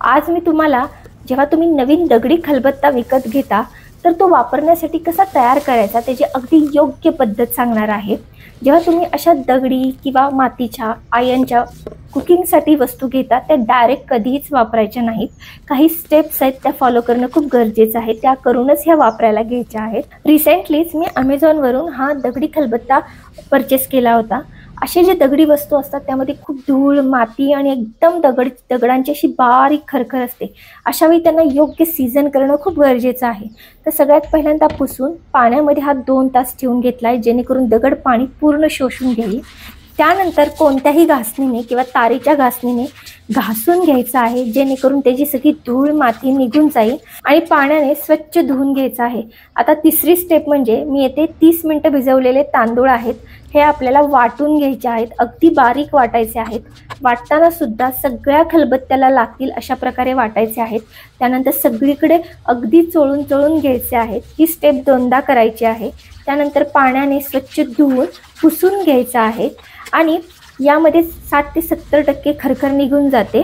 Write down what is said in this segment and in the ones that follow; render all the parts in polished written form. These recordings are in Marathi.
आज मी तुम्हाला जेव्हा तुम्ही नवीन दगडी खलबत्ता विकत घेता तर तो वापरण्यासाठी कसा तयार करायचा त्याची अगदी योग्य पद्धत सांगणार आहे। जेव्हा तुम्ही अशा दगडी किंवा मातीच्या आयनच्या कुकिंगसाठी वस्तू घेता त्या डायरेक्ट कधीच वापरायच्या नाहीत। काही स्टेप्स आहेत त्या फॉलो करणं खूप गरजेचं आहे, त्या करूनच ह्या वापरायला घ्यायच्या आहेत। रिसेंटलीच मी Amazonवरून हा दगडी खलबत्ता परचेस केला होता। असे जे दगडी वस्तू असतात त्यामध्ये खूप धूळ माती आणि एकदम दगडांची अशी बारीक खरखर असते। अशा वेळी त्यांना योग्य सीझन करणं खूप गरजेचं आहे। तर सगळ्यात पहिल्यांदा पुसून पाण्यामध्ये हा 2 तास ठेवून घेतलाय जेणेकरून दगड पाणी पूर्ण शोषून घेईल। त्यानंतर कोणत्याही घासणीने किंवा तारेच्या घासणीने घासून घ्यायचं आहे जेणेकरून त्याची सगळी धूळ माती निघून जाईल आणि पाण्याने स्वच्छ धुवून घ्यायचं आहे। आता तिसरी स्टेप म्हणजे मी येथे 30 मिनिटं भिजवलेले तांदूळ आहेत, हे आपल्याला वाटून घ्यायचे आहेत, अगदी बारीक वाटायचे आहेत। वाटताना सुद्धा सगळ्या खलबत्त्याला लागतील अशा प्रकारे वाटायचे आहेत। त्यानंतर सगळीकडे अगदी चोळून चोळून घ्यायचे आहेत। ही स्टेप 2दा करायची आहे। त्यानंतर पाण्याने स्वच्छ धुवून पुसून घ्यायचं आहे आणि यामध्ये 60 ते 70% खरखर निघून जाते।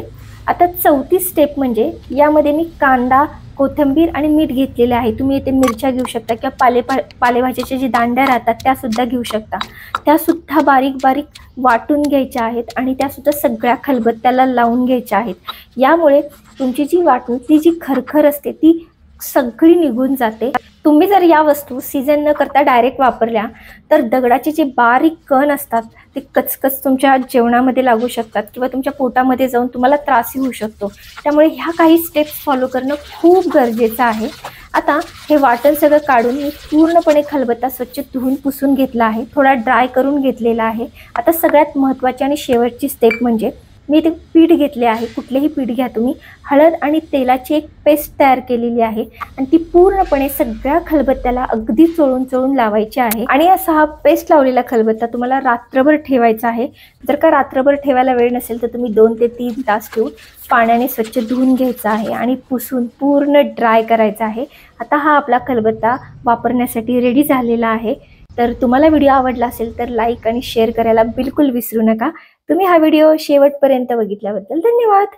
आता चौथी स्टेप म्हणजे यामध्ये मी कांदा कोथिंबीर आणि मीठ घेतलेले आहे। तुम्ही इथे मिरच्या घेऊ शकता किंवा पालेभाज्याचे जे दांड्या राहतात त्या सुद्धा घेऊ शकता। त्या सुद्धा बारीक बारीक वाटून घ्यायच्या आहेत आणि त्या सुद्धा सगळ्या खलबत्त्याला लावून घ्यायच्या आहेत। यामुळे तुमची जी वाटणीतली जी खरखर असते ती सगळी निघून जाते। तुम्ही जर या वस्तू सीझन न करता डायरेक्ट वापरल्या तर दगडाचे जे बारीक कण असतात ते कचकच तुमच्या जेवणामध्ये लागू शकतात किंवा तुमच्या पोटामध्ये जाऊन तुम्हाला त्रासही होऊ शकतो। त्यामुळे ह्या काही स्टेप्स फॉलो करणं खूप गरजेचं आहे। आता हे वाटण सगळं काढून मी पूर्णपणे खलबत्ता स्वच्छ धुवून पुसून घेतला आहे, थोडा ड्राय करून घेतलेला आहे। आता सगळ्यात महत्त्वाची आणि शेवटची स्टेप म्हणजे मी इथे पीठ घेतले आहे, कुठलेही पीठ घ्या तुम्ही। हळद आणि तेलाची एक पेस्ट तयार केलेली आहे आणि ती पूर्णपणे सगळ्या खलबत्त्याला अगदी चोळून चोळून लावायची आहे। आणि असा हा पेस्ट लावलेला खलबत्ता तुम्हाला रात्रभर ठेवायचा आहे। जर का रात्रभर ठेवायला वेळ नसेल तर तुम्ही 2 ते 3 तास ठेवून पाण्याने स्वच्छ धुवून घ्यायचा आहे आणि पुसून पूर्ण ड्राय करायचा आहे। आता हा आपला खलबत्ता वापरण्यासाठी रेडी झालेला आहे। तर तुम्हाला व्हिडिओ आवडला असेल तर लाईक आणि शेअर करायला बिलकुल विसरू नका। तुम्ही हा व्हिडिओ शेवटपर्यंत बघितल्याबद्दल धन्यवाद।